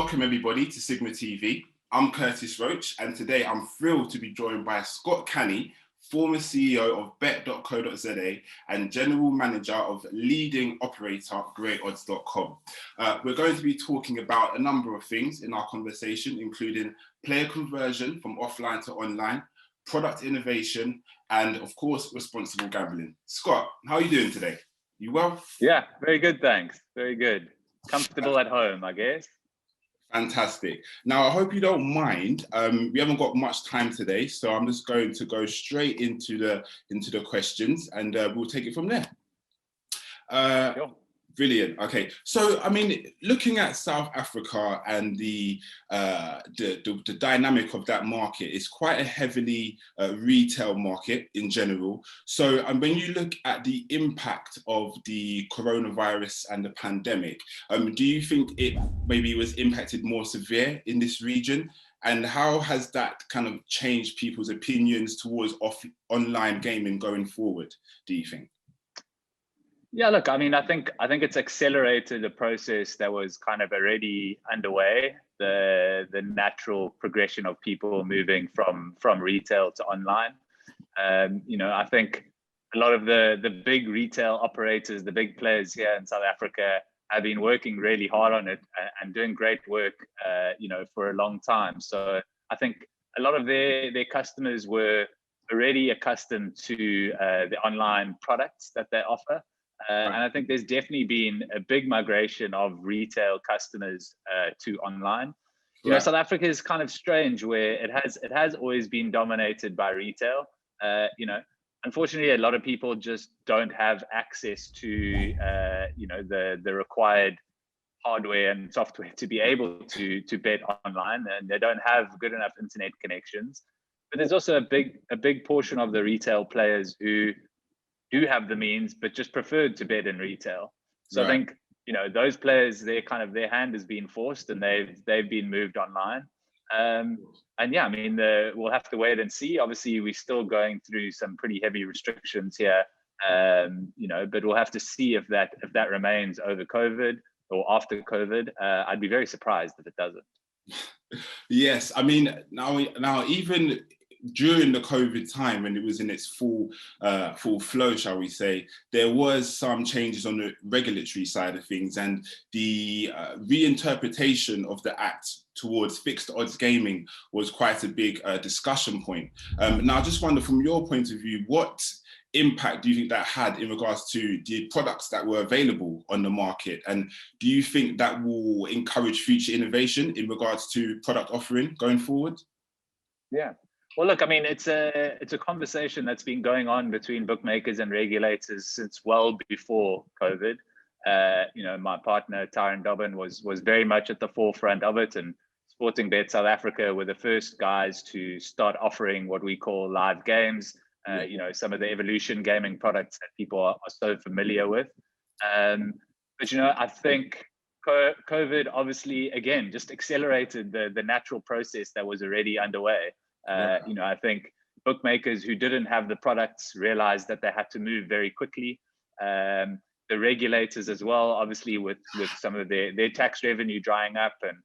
Welcome everybody to SiGMA TV. I'm Curtis Roach, and today I'm thrilled to be joined by Scott Canny, former CEO of bet.co.za and general manager of leading operator greatodds.com. We're going to be talking about a number of things in our conversation, including player conversion from offline to online, product innovation, and of course, responsible gambling. Scott, how are you doing today? You well? Yeah, very good, thanks. Very good. Comfortable at home, I guess. Fantastic. Now, I hope you don't mind. We haven't got much time today, so I'm just going to go straight into the questions, and we'll take it from there. Sure. Brilliant. Okay, so I mean, looking at South Africa and the dynamic of that market, it's quite a heavily retail market in general. So, when you look at the impact of the coronavirus and the pandemic, do you think it maybe was impacted more severe in this region? And how has that kind of changed people's opinions towards online gaming going forward, do you think? Yeah, look, I mean, I think it's accelerated a process that was kind of already underway, the natural progression of people moving from retail to online. I think a lot of the big retail operators, the big players here in South Africa, have been working really hard on it and doing great work, for a long time. So I think a lot of their customers were already accustomed to the online products that they offer. And I think there's definitely been a big migration of retail customers to online. South Africa is kind of strange, where it has always been dominated by retail. Unfortunately, a lot of people just don't have access to the required hardware and software to be able to bet online, and they don't have good enough internet connections. But there's also a big portion of the retail players who do have the means, but just preferred to bet in retail. So I think, those players, their hand has been forced and they've been moved online. And yeah, I mean, we'll have to wait and see. Obviously, we're still going through some pretty heavy restrictions here, but we'll have to see if that remains over COVID or after COVID. I'd be very surprised if it doesn't. Yes, I mean, now even during the COVID time, when it was in its full flow, shall we say, there was some changes on the regulatory side of things, and the reinterpretation of the Act towards fixed odds gaming was quite a big discussion point. Now, I just wonder, from your point of view, what impact do you think that had in regards to the products that were available on the market? And do you think that will encourage future innovation in regards to product offering going forward? Yeah. Well, look, I mean, it's a conversation that's been going on between bookmakers and regulators since well before COVID. My partner, Tyron Dobbin, was very much at the forefront of it, and Sporting Bet South Africa were the first guys to start offering what we call live games, some of the evolution gaming products that people are so familiar with. But I think COVID obviously, again, just accelerated the natural process that was already underway. I think bookmakers who didn't have the products realized that they had to move very quickly. The regulators as well, obviously, with some of their tax revenue drying up, and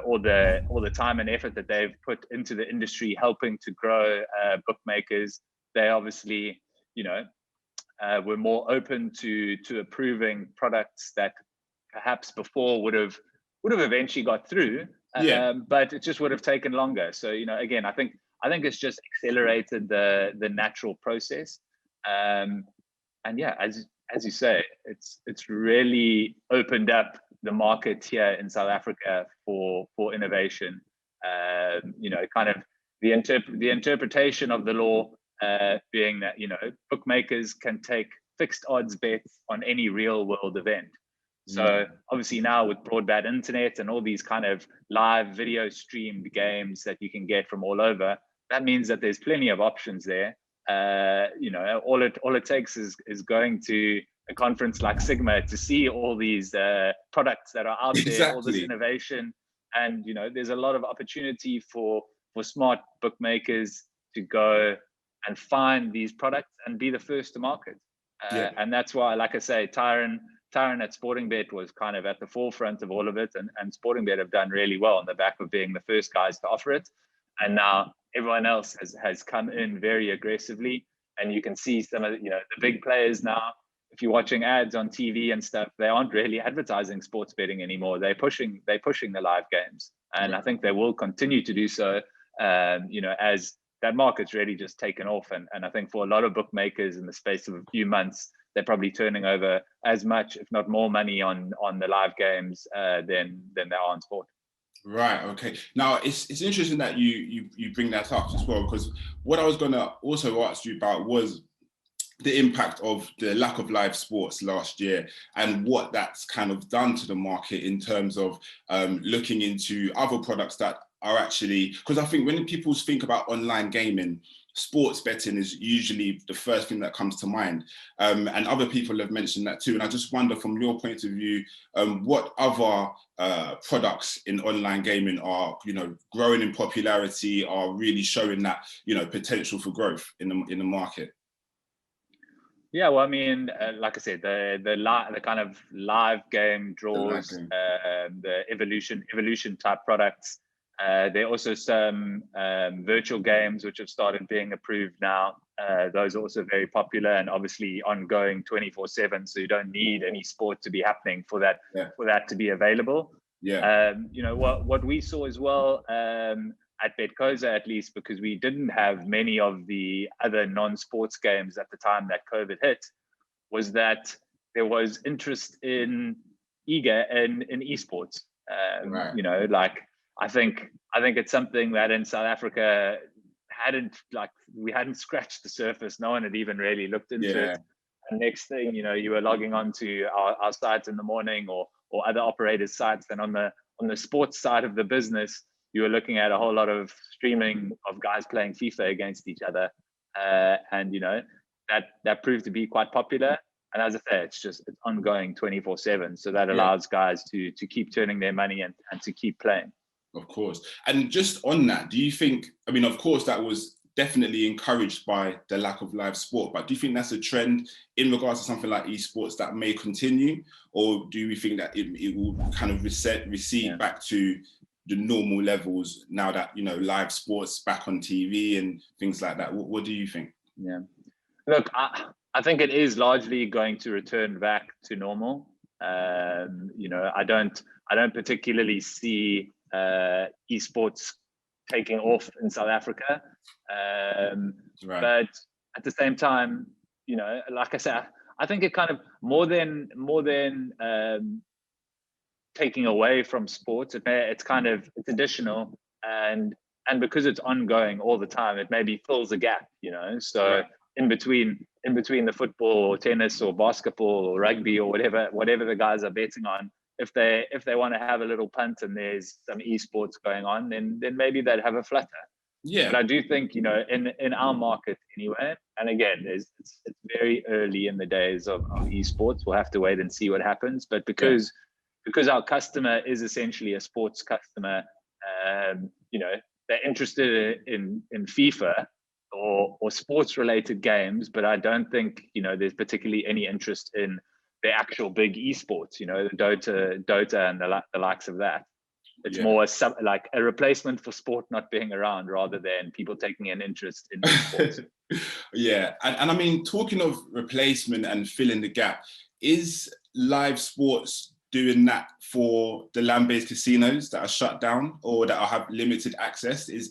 all the time and effort that they've put into the industry helping to grow bookmakers, they obviously were more open to approving products that perhaps before would have eventually got through. But it just would have taken longer. So, again, I think it's just accelerated the natural process. And yeah, as you say, it's really opened up the market here in South Africa for innovation. Kind of the interpretation of the law being that, bookmakers can take fixed odds bets on any real world event. So obviously now with broadband internet and all these kind of live video streamed games that you can get from all over, that means that there's plenty of options there. All it takes is going to a conference like SiGMA to see all these products that are out there, all this innovation, and there's a lot of opportunity for smart bookmakers to go and find these products and be the first to market. And that's why, like I say, Tyron Tyron at Sportingbet was kind of at the forefront of all of it, and Sportingbet have done really well on the back of being the first guys to offer it. And now everyone else has come in very aggressively, and you can see some of the, the big players now. If you're watching ads on TV and stuff, they aren't really advertising sports betting anymore. They're pushing the live games, and I think they will continue to do so. As that market's really just taken off, and I think for a lot of bookmakers in the space of a few months, they're probably turning over as much, if not more, money on the live games than they are on sport. Right. Okay. Now it's interesting that you bring that up as well, because what I was going to also ask you about was the impact of the lack of live sports last year and what that's kind of done to the market in terms of looking into other products that are actually, because I think when people think about online gaming, sports betting is usually the first thing that comes to mind. And other people have mentioned that too. And I just wonder, from your point of view, what other products in online gaming are, growing in popularity, are really showing that, potential for growth in the market? Yeah, well, I mean, like I said, the kind of live game draws, the evolution type products. There are also some virtual games which have started being approved now. Those are also very popular and obviously ongoing 24/7. So you don't need any sport to be happening for that to be available. Yeah. What we saw as well, at Betcoza, at least, because we didn't have many of the other non-sports games at the time that COVID hit, was that there was interest in esports. Right. I think it's something that in South Africa we hadn't scratched the surface. No one had even really looked into it. And next thing, you were logging on to our sites in the morning or other operators' sites. Then on the sports side of the business, you were looking at a whole lot of streaming of guys playing FIFA against each other. And that proved to be quite popular. And as I say, it's ongoing 24/7. So that allows guys to keep turning their money and to keep playing. Of course. And just on that, do you think, of course, that was definitely encouraged by the lack of live sport, but do you think that's a trend in regards to something like esports that may continue? Or do you think that it will kind of recede back to the normal levels now that, live sports back on TV and things like that? What do you think? Yeah. Look, I think it is largely going to return back to normal. I don't particularly see esports taking off in South Africa. Right. But at the same time, like I said, I think it kind of more than taking away from sports, it's additional, and because it's ongoing all the time, it maybe fills a gap, So in between the football or tennis or basketball or rugby or whatever the guys are betting on, if they want to have a little punt and there's some esports going on, then maybe they'd have a flutter. Yeah. But I do think, in our market anyway, and again, it's very early in the days of esports. We'll have to wait and see what happens. But because our customer is essentially a sports customer, they're interested in FIFA or sports related games, but I don't think, there's particularly any interest in the actual big esports, the Dota and the likes of that. It's more like a replacement for sport not being around rather than people taking an interest in esports. Yeah. And talking of replacement and filling the gap, is live sports doing that for the land-based casinos that are shut down or that have limited access? Is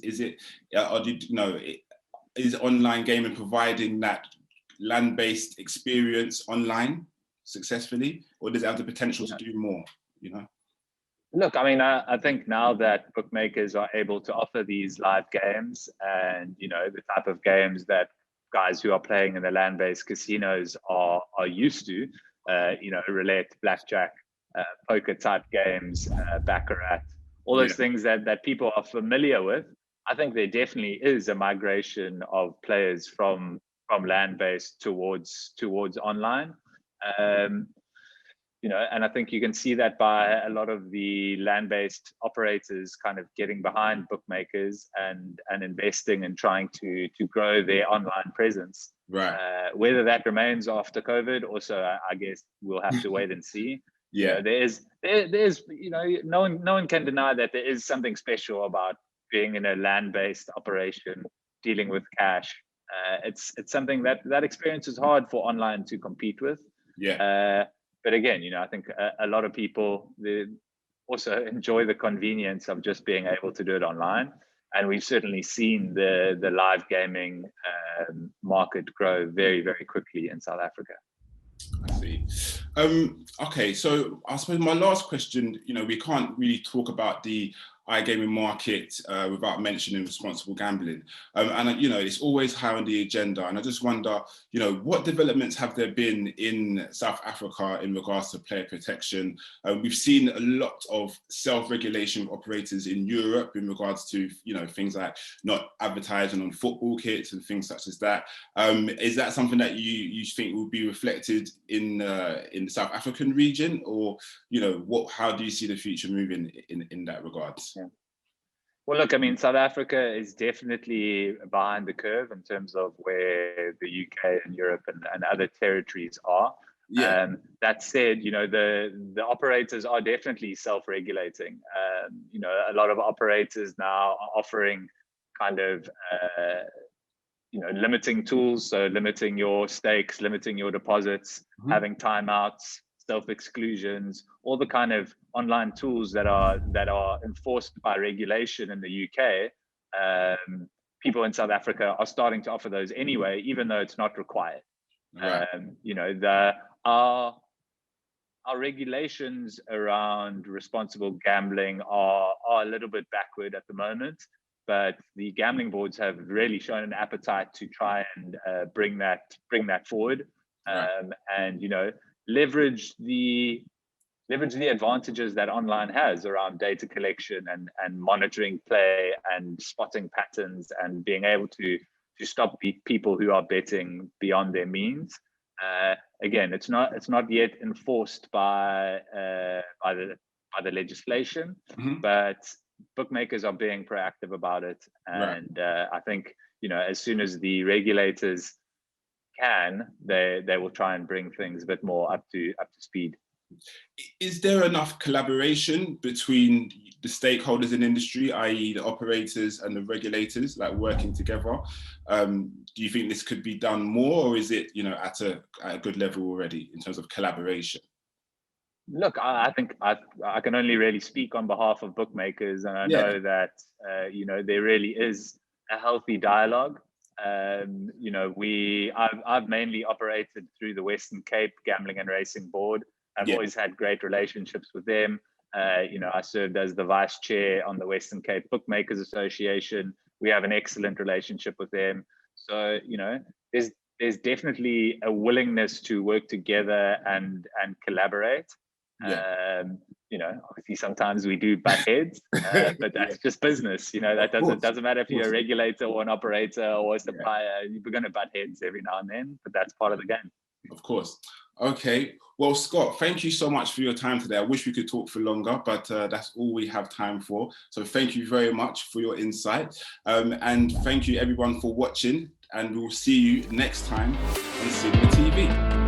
online gaming providing that land-based experience online successfully, or does it have the potential to do more? Look, I think now that bookmakers are able to offer these live games and, the type of games that guys who are playing in the land-based casinos are used to, roulette, blackjack, poker type games, baccarat, all those things that people are familiar with, I think there definitely is a migration of players from land-based towards online. And I think you can see that by a lot of the land-based operators kind of getting behind bookmakers and investing and trying to grow their online presence. Right. Whether that remains after COVID, also, I guess we'll have to wait and see. Yeah. There's, no one can deny that there is something special about being in a land-based operation, dealing with cash. It's something that experience is hard for online to compete with. Yeah. But again, I think a lot of people also enjoy the convenience of just being able to do it online. And we've certainly seen the live gaming market grow very, very quickly in South Africa. I see. Okay, so I suppose my last question, we can't really talk about the iGaming market without mentioning responsible gambling. And, it's always high on the agenda. And I just wonder, what developments have there been in South Africa in regards to player protection? We've seen a lot of self-regulation of operators in Europe in regards to, things like not advertising on football kits and things such as that. Is that something that you think will be reflected in the South African region, or how do you see the future moving in that regard? Yeah. Well, look, I mean, South Africa is definitely behind the curve in terms of where the UK and Europe and other territories are. Yeah. That said, the operators are definitely self-regulating. A lot of operators now are offering kind of limiting tools, so limiting your stakes, limiting your deposits, having timeouts, self-exclusions, all the kind of online tools that are enforced by regulation in the UK. People in South Africa are starting to offer those anyway, even though it's not required. Right. Our regulations around responsible gambling are a little bit backward at the moment, but the gambling boards have really shown an appetite to try and bring that forward, Right. and leverage the advantages that online has around data collection and monitoring play and spotting patterns and being able to stop people who are betting beyond their means. Again, it's not yet enforced by the legislation, but bookmakers are being proactive about it, and I think as soon as the regulators can, they will try and bring things a bit more up to speed. Is there enough collaboration between the stakeholders in industry, i.e. the operators and the regulators, like working together? Do you think this could be done more, or is it at a good level already in terms of collaboration? Look, I think I can only really speak on behalf of bookmakers, and I know that there really is a healthy dialogue. I've mainly operated through the Western Cape Gambling and Racing Board. I've always had great relationships with them. I served as the vice chair on the Western Cape Bookmakers Association. We have an excellent relationship with them. So there's definitely a willingness to work together and collaborate. Obviously sometimes we do butt heads, but that's just business. That doesn't matter if you're a regulator or an operator or a supplier. We're going to butt heads every now and then, but that's part of the game. Of course. Okay. Well, Scott, thank you so much for your time today. I wish we could talk for longer, but that's all we have time for. So thank you very much for your insight. And thank you everyone for watching, and we'll see you next time on SiGMA TV.